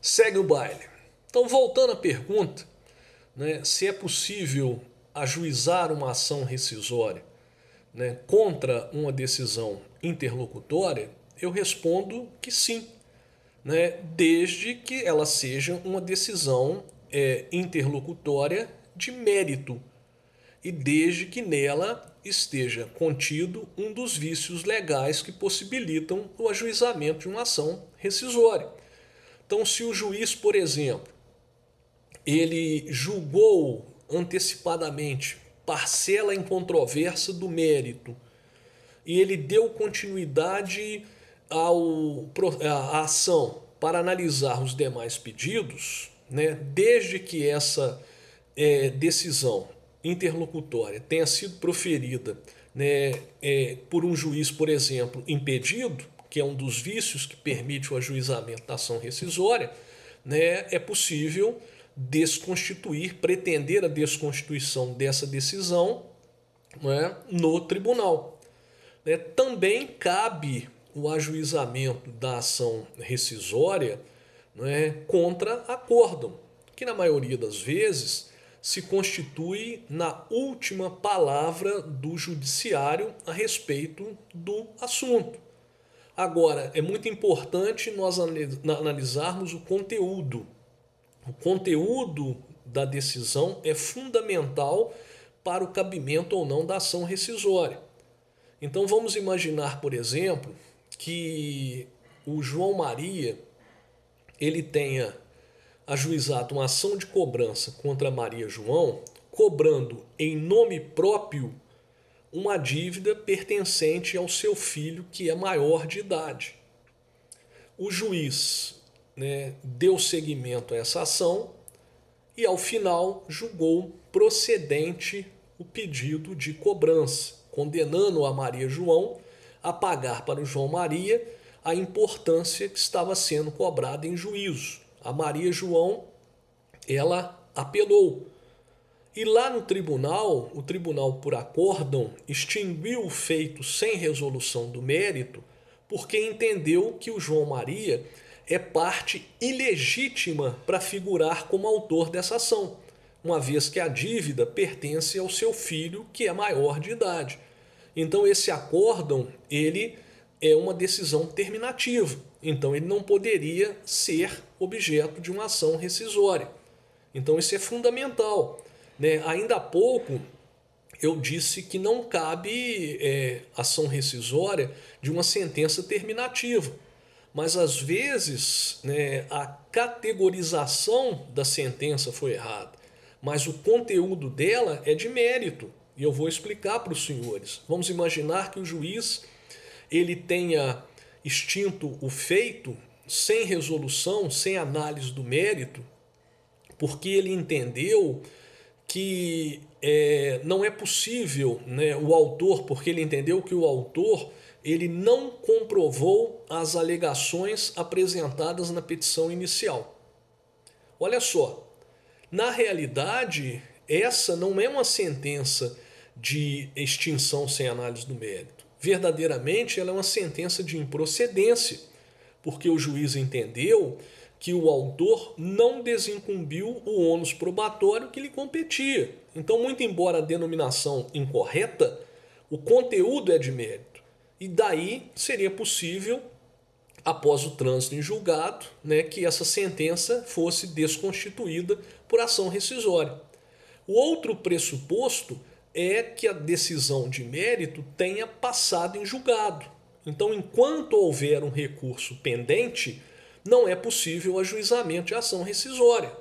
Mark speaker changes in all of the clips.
Speaker 1: Segue o baile. Então, voltando à pergunta, né, se é possível ajuizar uma ação rescisória, né, contra uma decisão interlocutória, eu respondo que sim, né, desde que ela seja uma decisão interlocutória de mérito e desde que nela esteja contido um dos vícios legais que possibilitam o ajuizamento de uma ação rescisória. Então, se o juiz, por exemplo, ele julgou antecipadamente parcela incontroversa do mérito e ele deu continuidade à ação para analisar os demais pedidos, né, desde que essa decisão interlocutória tenha sido proferida, né, por um juiz, por exemplo, impedido, que é um dos vícios que permite o ajuizamento da ação rescisória, né, é possível desconstituir, pretender a desconstituição dessa decisão, né, no tribunal. Né? Também cabe o ajuizamento da ação rescisória, né, contra acórdão, que na maioria das vezes se constitui na última palavra do judiciário a respeito do assunto. Agora, é muito importante nós analisarmos o conteúdo. O conteúdo da decisão é fundamental para o cabimento ou não da ação rescisória. Então vamos imaginar, por exemplo, que o João Maria ele tenha ajuizado uma ação de cobrança contra Maria João, cobrando em nome próprio uma dívida pertencente ao seu filho que é maior de idade. O juiz, né, deu seguimento a essa ação e ao final julgou procedente o pedido de cobrança, condenando a Maria João a pagar para o João Maria a importância que estava sendo cobrada em juízo. A Maria João, ela apelou. E lá no tribunal, o tribunal por acórdão extinguiu o feito sem resolução do mérito, porque entendeu que o João Maria é parte ilegítima para figurar como autor dessa ação, uma vez que a dívida pertence ao seu filho, que é maior de idade. Então esse acórdão, ele é uma decisão terminativa, então ele não poderia ser objeto de uma ação rescisória. Então isso é fundamental. Né? Ainda há pouco eu disse que não cabe ação rescisória de uma sentença terminativa. Mas às vezes, né, a categorização da sentença foi errada, mas o conteúdo dela é de mérito. E eu vou explicar para os senhores. Vamos imaginar que o juiz ele tenha extinto o feito sem resolução, sem análise do mérito, porque ele entendeu que não é possível, né, o autor, porque ele entendeu que o autor ele não comprovou as alegações apresentadas na petição inicial. Olha só, na realidade, essa não é uma sentença de extinção sem análise do mérito. Verdadeiramente, ela é uma sentença de improcedência, porque o juiz entendeu que o autor não desincumbiu o ônus probatório que lhe competia. Então, muito embora a denominação incorreta, o conteúdo é de mérito. E daí seria possível, após o trânsito em julgado, né, que essa sentença fosse desconstituída por ação rescisória. O outro pressuposto é que a decisão de mérito tenha passado em julgado. Então, enquanto houver um recurso pendente, não é possível o ajuizamento de ação rescisória.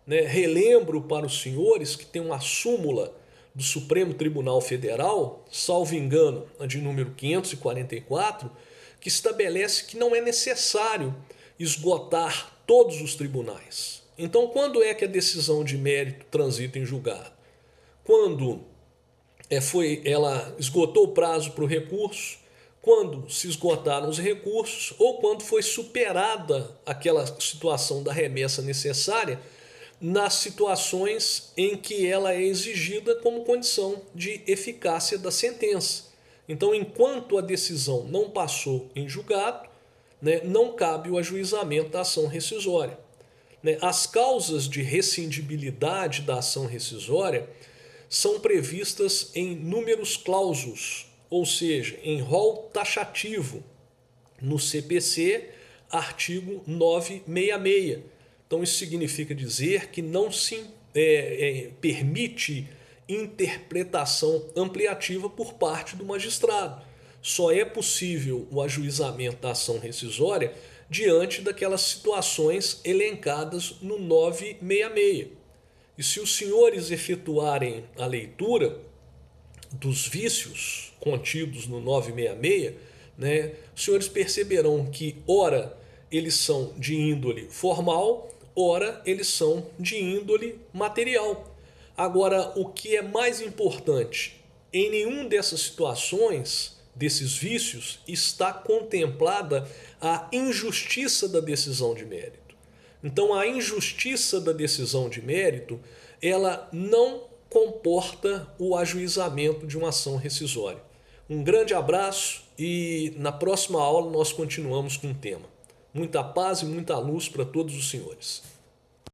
Speaker 1: Né? Relembro para os senhores que tem uma súmula do Supremo Tribunal Federal, salvo engano, a de número 544, que estabelece que não é necessário esgotar todos os tribunais. Então, quando é que a decisão de mérito transita em julgado? Quando ela esgotou o prazo para o recurso, quando se esgotaram os recursos ou quando foi superada aquela situação da remessa necessária nas situações em que ela é exigida como condição de eficácia da sentença. Então, enquanto a decisão não passou em julgado, né, não cabe o ajuizamento da ação rescisória. né? As causas de rescindibilidade da ação rescisória são previstas em números clausus, ou seja, em rol taxativo, no CPC, artigo 966. Então isso significa dizer que não se permite interpretação ampliativa por parte do magistrado. Só é possível o ajuizamento da ação rescisória diante daquelas situações elencadas no 966. E se os senhores efetuarem a leitura dos vícios contidos no 966, né, os senhores perceberão que, ora, eles são de índole formal, ora, eles são de índole material. Agora, o que é mais importante, em nenhum dessas situações, desses vícios, está contemplada a injustiça da decisão de mérito. Então, a injustiça da decisão de mérito, ela não comporta o ajuizamento de uma ação rescisória. Um grande abraço e na próxima aula nós continuamos com o tema. Muita paz e muita luz para todos os senhores.